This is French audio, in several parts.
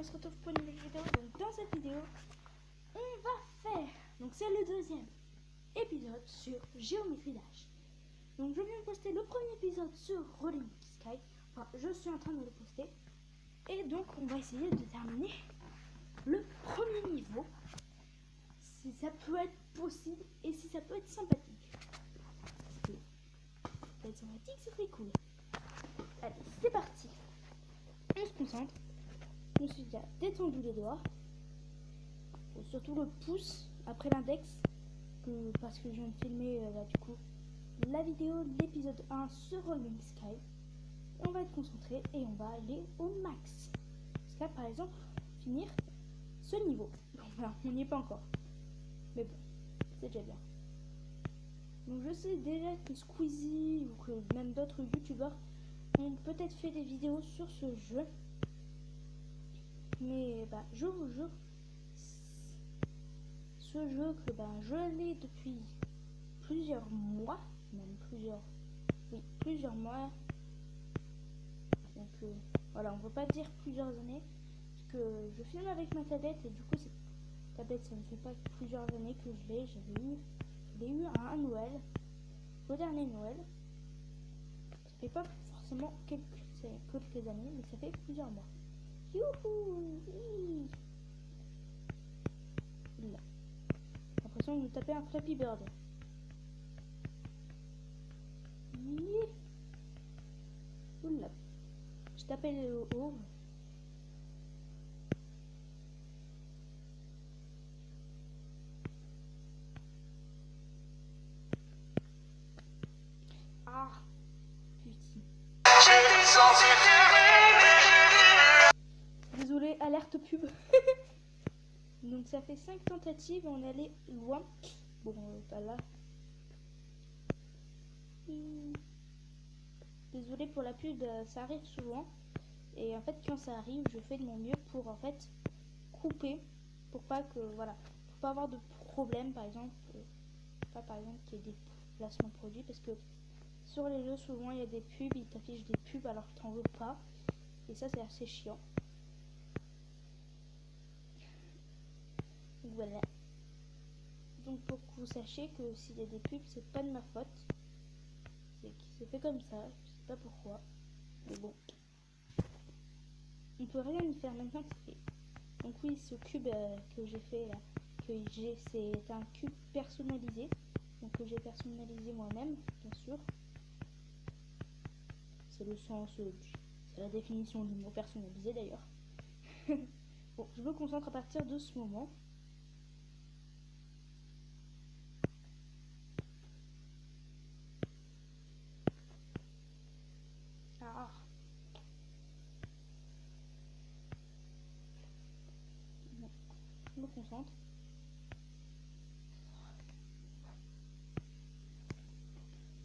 on se retrouve pour une nouvelle vidéo. Donc dans cette vidéo, on va faire, donc c'est le deuxième épisode sur Géométrie Dash. Donc je viens de poster le premier épisode sur Rolling Sky. Enfin, je suis en train de le poster. Et donc on va essayer de terminer le premier niveau. Si ça peut être possible et si ça peut être sympathique. Parce que ça peut être sympathique, c'est très cool. Allez, c'est parti. On se concentre. Je me suis déjà détendu les doigts. Surtout le pouce après l'index. Parce que je viens de filmer du coup la vidéo de l'épisode 1 sur Rolling Sky. Et on va être concentré et on va aller au max. Jusqu'à par exemple finir ce niveau. Donc voilà, on n'y est pas encore. Mais bon, c'est déjà bien. Donc je sais déjà que Squeezie ou que même d'autres youtubeurs ont peut-être fait des vidéos sur ce jeu. Mais je vous jure, ce jeu que je l'ai depuis plusieurs mois, même plusieurs mois. Donc voilà, on ne peut pas dire plusieurs années, parce que je filme avec ma tablette et du coup cette tablette ça ne fait pas plusieurs années que je l'ai. Je l'ai eu à un Noël, au dernier Noël. Ça fait pas forcément quelques années, mais ça fait plusieurs mois. Youhou! J'ai l'impression de nous taper un Flappy Bird. Oula. Je tapais le haut. Ah, putain. Désolé, alerte pub. Donc ça fait 5 tentatives, on est allé loin. Bon, pas là. Désolé pour la pub, ça arrive souvent. Et en fait, quand ça arrive, je fais de mon mieux pour en fait couper, pour pas que pour pas avoir de problème, par exemple, qu'il y ait des placements de produits, parce que sur les jeux souvent il y a des pubs, ils t'affichent des pubs alors que t'en veux pas, et ça c'est assez chiant. Donc voilà. Donc pour que vous sachiez que s'il y a des pubs, c'est pas de ma faute, c'est fait comme ça, je sais pas pourquoi, mais bon. On peut rien y faire maintenant que c'est fait. Donc oui, ce cube que j'ai fait là, c'est un cube personnalisé. Donc que j'ai personnalisé moi-même, bien sûr. C'est le sens, c'est la définition du mot personnalisé d'ailleurs. Bon, je me concentre à partir de ce moment. Ah. Bon, je me concentre.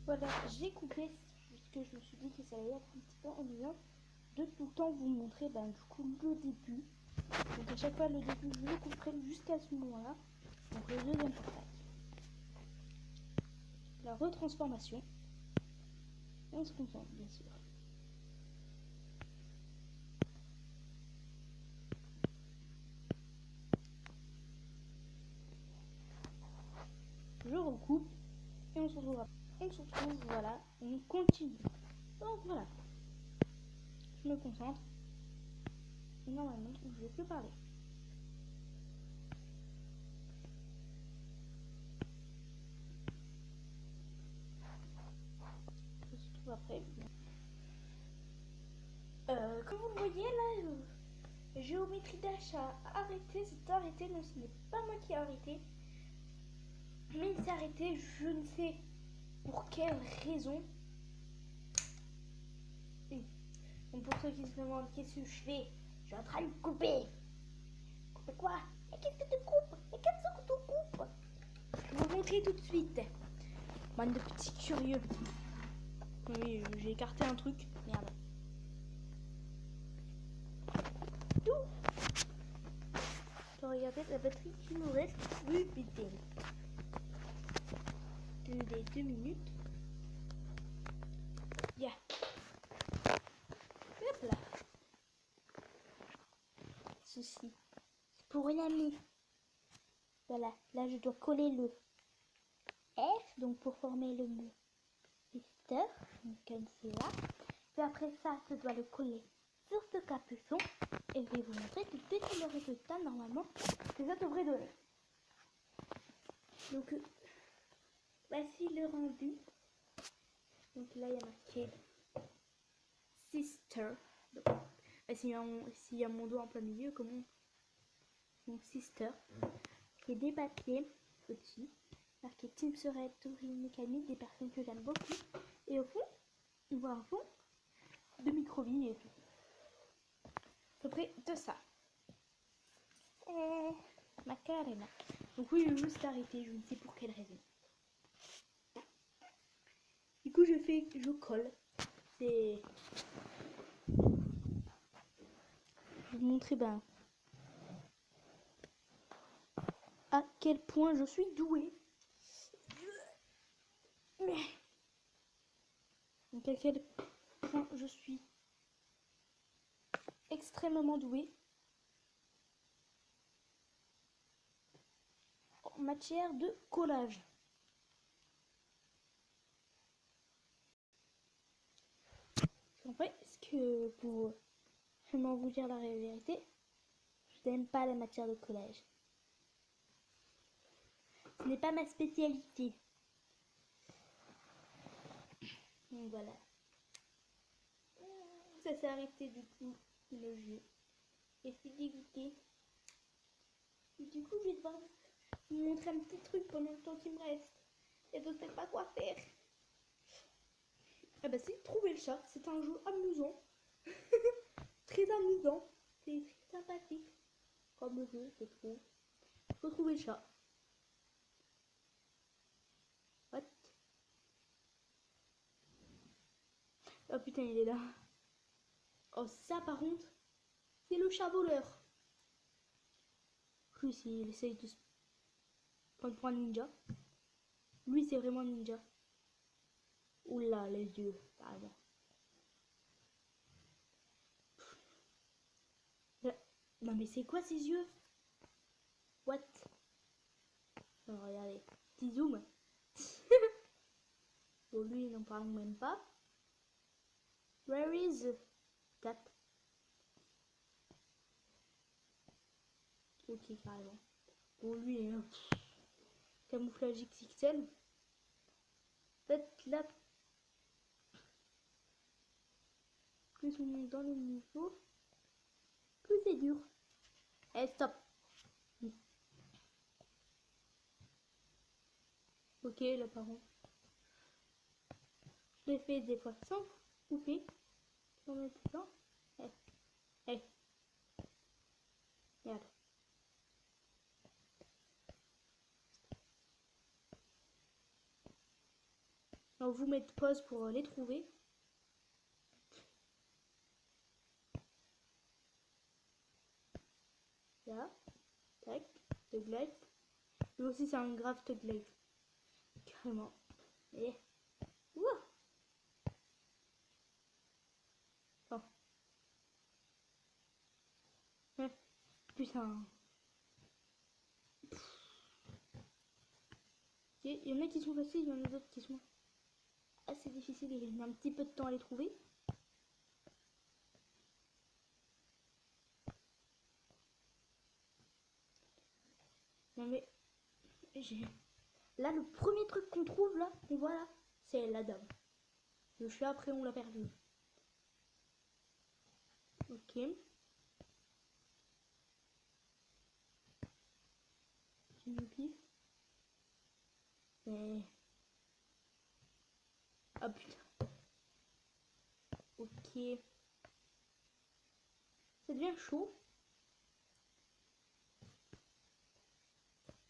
Voilà, j'ai coupé parce que je me suis dit que ça allait être un petit peu ennuyant de tout le temps vous montrer du coup le début. Donc à chaque fois le début je le couperai jusqu'à ce moment là. Donc le deuxième portail. La retransformation. Et on se concentre bien sûr. Je recoupe et on se retrouve, voilà, on continue. Donc voilà, je me concentre. Normalement, je vais plus parler. On se retrouve après. Comme vous le voyez là, Géométrie Dash a arrêté, c'est arrêté, non ce n'est pas moi qui ai arrêté. Mais il s'est arrêté, je ne sais pour quelle raison. Donc pour ceux qui se demandent qu'est-ce que je fais, je suis en train de couper. Couper quoi? Mais qu'est-ce que tu coupes? Mais qu'est-ce que tu coupes? Je vais vous montrer tout de suite. Bande de petits curieux. Oui, j'ai écarté un truc. Merde. Tout. Regardez la batterie qui nous reste. Oui, putain. Les 2 minutes. Hop là. ceci. C'est pour une amie. Voilà, là je dois coller le F, donc pour former le mot sister, donc comme cela. Puis après ça, je dois le coller sur ce capuchon. Et je vais vous montrer tout de suite le résultat normalement que ça devrait donner. Donc voici le rendu. Donc là il y a marqué sister. S'il y a mon doigt en plein milieu, comment donc sister. Il y a des papiers au-dessus, marqué Team Sorel, Taurine, mécanique, des personnes que j'aime beaucoup. Et au fond, on voit un fond de micro-vie et tout. À peu près de ça. Macarena. Donc oui, je vais juste arrêter, je ne sais pour quelle raison. Du coup, je colle. C'est... Je vais vous montrer à quel point je suis douée. Donc à quel point je suis extrêmement douée en matière de collage. En fait, est-ce que pour vraiment vous dire la vérité, je n'aime pas la matière de collage. Ce n'est pas ma spécialité. Donc voilà. Ça s'est arrêté du coup le jeu. Et je suis dégoûtée. Du coup, je vais devoir vous montrer un petit truc pendant le temps qu'il me reste. Et je ne sais pas quoi faire. Ah bah c'est trouver le chat. C'est un jeu amusant. Très amusant. C'est très sympathique. Comme jeu, je trouve. Faut trouver le chat. What? Oh putain, il est là. Oh ça par contre, c'est le chat voleur. Plus il essaye de se prendre pour un ninja. Lui c'est vraiment un ninja. Oula les yeux, carrément. Non mais c'est quoi ces yeux? What? Oh, regardez, petit zoom. Bon lui n'en parle même pas. Where is that? Ok carrément. Bon lui camouflage XXL. Peut-être là plus on monte dans les niveaux, plus c'est dur. Eh stop. Ok là par contre. Je l'ai fait des fois sans couper. Sans mettre dedans. Eh. Regarde. Alors vous mettez pause pour les trouver. Là. Tac. De glide. Lui aussi c'est un grave de glide. Carrément. Et. Ouah. Oh. Putain. Il y en a qui sont faciles, il y en a d'autres qui sont assez difficiles et j'ai mis un petit peu de temps à les trouver. Non mais là le premier truc qu'on trouve là, qu'on voit là, c'est la dame. Le chat après on l'a perdu. Ok. J'ai mis au pif. Mais... Ah putain. Ok. Ça devient chaud.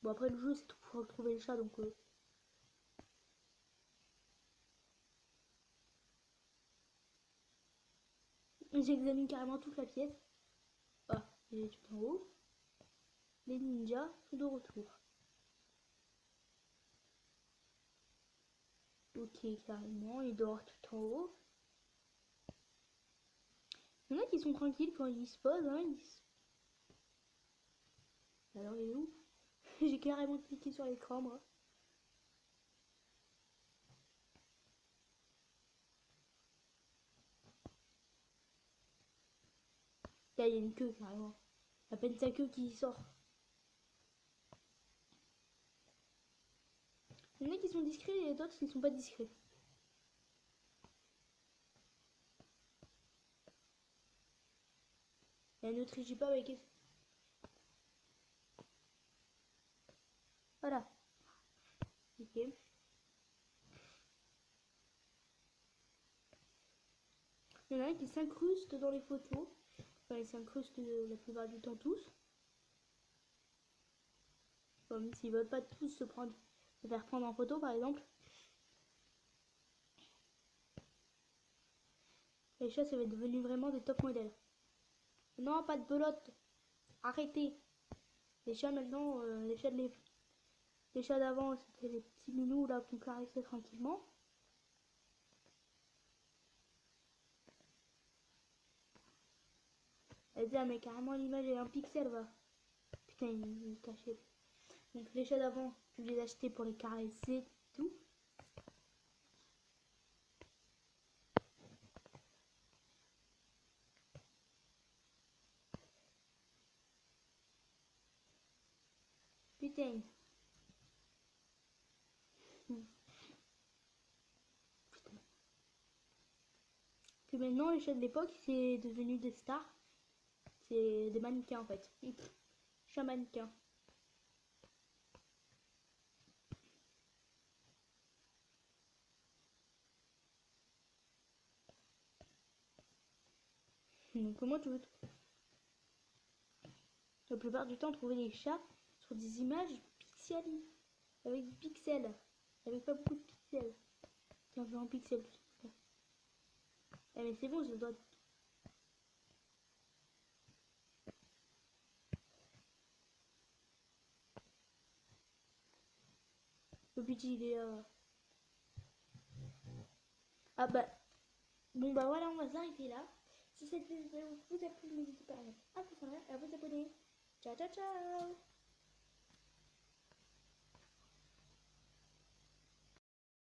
Bon après le jeu c'est tout pour retrouver le chat donc... J'examine carrément toute la pièce. Ah, il est tout en haut. Les ninjas sont de retour. Ok, carrément, il dort tout en haut. Il y en a qui sont tranquilles quand ils se posent, hein, Alors il est où? J'ai carrément cliqué sur l'écran moi. Là il y a une queue carrément. À peine sa queue qui sort. Il y en a qui sont discrets et d'autres qui sont pas discrets. Et ne triche pas avec... Voilà. Ok. Il y en a un qui s'incruste dans les photos. Enfin, ils s'incrustent la plupart du temps tous. Bon, même s'ils veulent pas tous se faire prendre en photo par exemple. Les chats, ça va être devenu vraiment des top modèles. Non, pas de belote. Arrêtez. Les chats maintenant, les chats d'avant, c'était les petits minous là qu'on caressait tranquillement. Elle dit, ah, mais carrément l'image est un pixel, va. Putain, il est caché. Donc les chats d'avant, tu les achetais pour les caresser, tout. Putain. Puis maintenant, les chats de l'époque, c'est devenu des stars. C'est des mannequins en fait. Chat mannequin. Donc comment tu veux la plupart du temps trouver des chats sur des images pixelisées. Avec des pixels. Avec pas beaucoup de pixels. Tiens, je veux un pixel. Eh mais c'est bon, je dois... Le petit il est... Ah bah... Bon bah voilà, on va s'arrêter là. Si cette vidéo vous a plu, n'hésitez pas à vous abonner. Ciao ciao ciao.